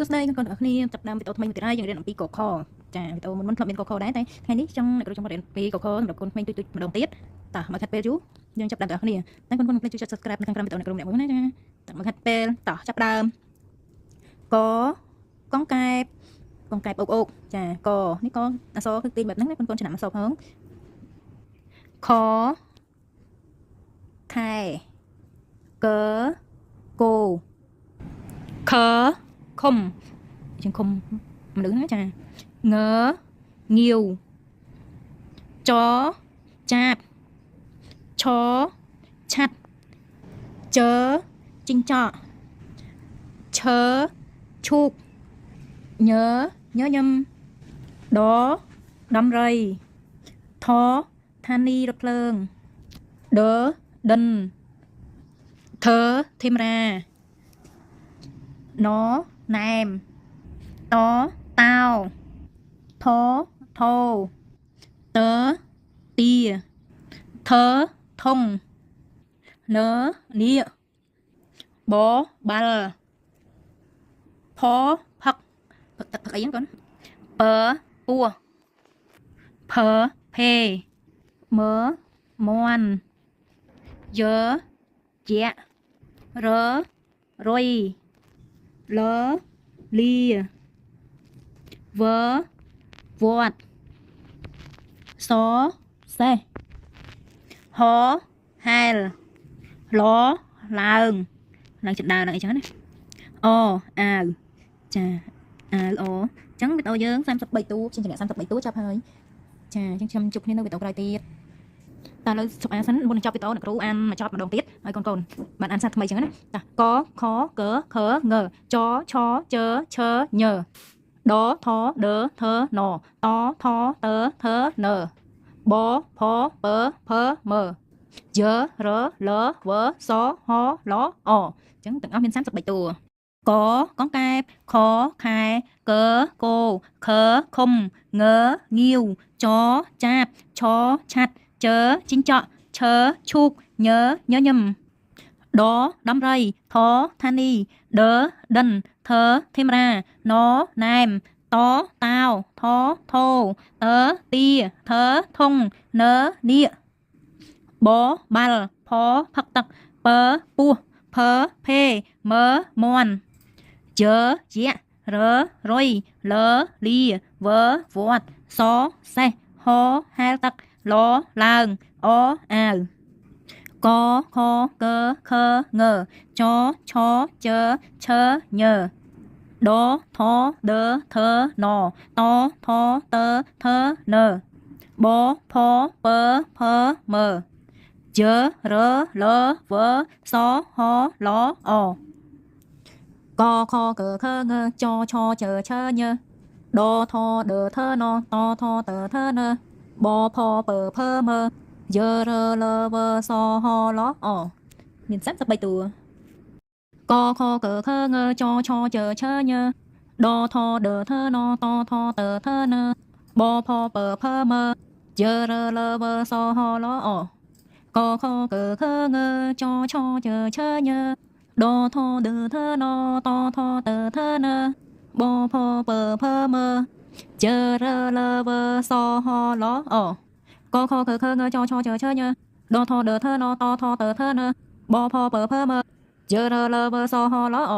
សួស្តីcon ởគ្នាចាប់ដើមវីដេអូថ្មីមួយទៀតហើយយើងរៀនអំពីកខចាវីដេអូមុនធ្លាប់មានកខដែរតែថ្ងៃនេះចង់អ្នកគ្រូចង់រៀនអំពីកខសម្រាប់កូនក្មេងទុយៗម្ដងទៀតតោះមកខាត់ពេលយូរយើងចាប់ដើមទាំងអស់គ្នាតែកូនៗកុំភ្លេចជួយចុច subscribe នៅខាងក្រោមវីដេអូអ្នកគ្រូម្នាក់មួយណាចាតោះមកខាត់ពេលតោះចាប់ដើមកកងកែបអុកចាកនេះកអក្សរគឺទីបែបហ្នឹងណាកូនៗឆ្នាំអក្សរផងខខែកគោខខុំជាងខុំមនុស្សណាចាងងាវចចាបឆឆាត់ជជីងចក់ឈឈូកញញឹមដដំរីថធានីរថភ្លើងដិនធ្វើធីមរាណណែមតតោថថោតទាធ្វើធំននីបបាល់ផផឹកអីហ្នឹងកូនពពោះភភេមើមន់យើជារុយលលាវត្តសសេះហហែលឡឡើងឡើងចិត្តដើរឡើងអីចឹងណាអអាវចាអាវអចឹងវីដេអូយើង33តួជាចម្លាក់33តួចាប់ហើយចាអញ្ចឹងខ្ញុំជួបគ្នានៅវីដេអូក្រោយទៀតតើលើសុខអានសិនមុននឹងចប់វីដេអូអ្នកគ្រូអានមកចប់ម្ដងទៀតហើយកូនបានអានសាថ្មីចឹងណាតាកខកខងចឆជឈញដថដធនតថតធនបផពភមើយើរលវសហឡអចឹងទាំងអស់មាន33តួកងកែបខខែកគោខខុំងងាវចចាបឆឆាត់ជជីងចក់ឈឈូកញញឹមដដំរីថធានីដិនធ្វើធីមរាណណែមតតោថថោតទាធ្វើធុងននីបបាល់ផផឹកទឹកពពោះភភេមើមន់យើជារុយលលាវត្តសសេះហហែលទឹកឡឡើងអអាវកខកខងចឆជឈញដថដធនតថតធនបផពភមើយើរលវសហឡអកខកខងចឆជឈញដថដធនតថតធនបផពភមើយើរលវសហឡអមាន33តួកខកខងចឆជឈញដថដធនតថតធនបផពភមើយើរលវសហឡអកខកខងចឆជឈញដថដធនតថតធនបផពភមើយើរលវសហឡអកខកខងចឆជឈញដថដធនតថតធនបផពភមើយើរលវសហឡអ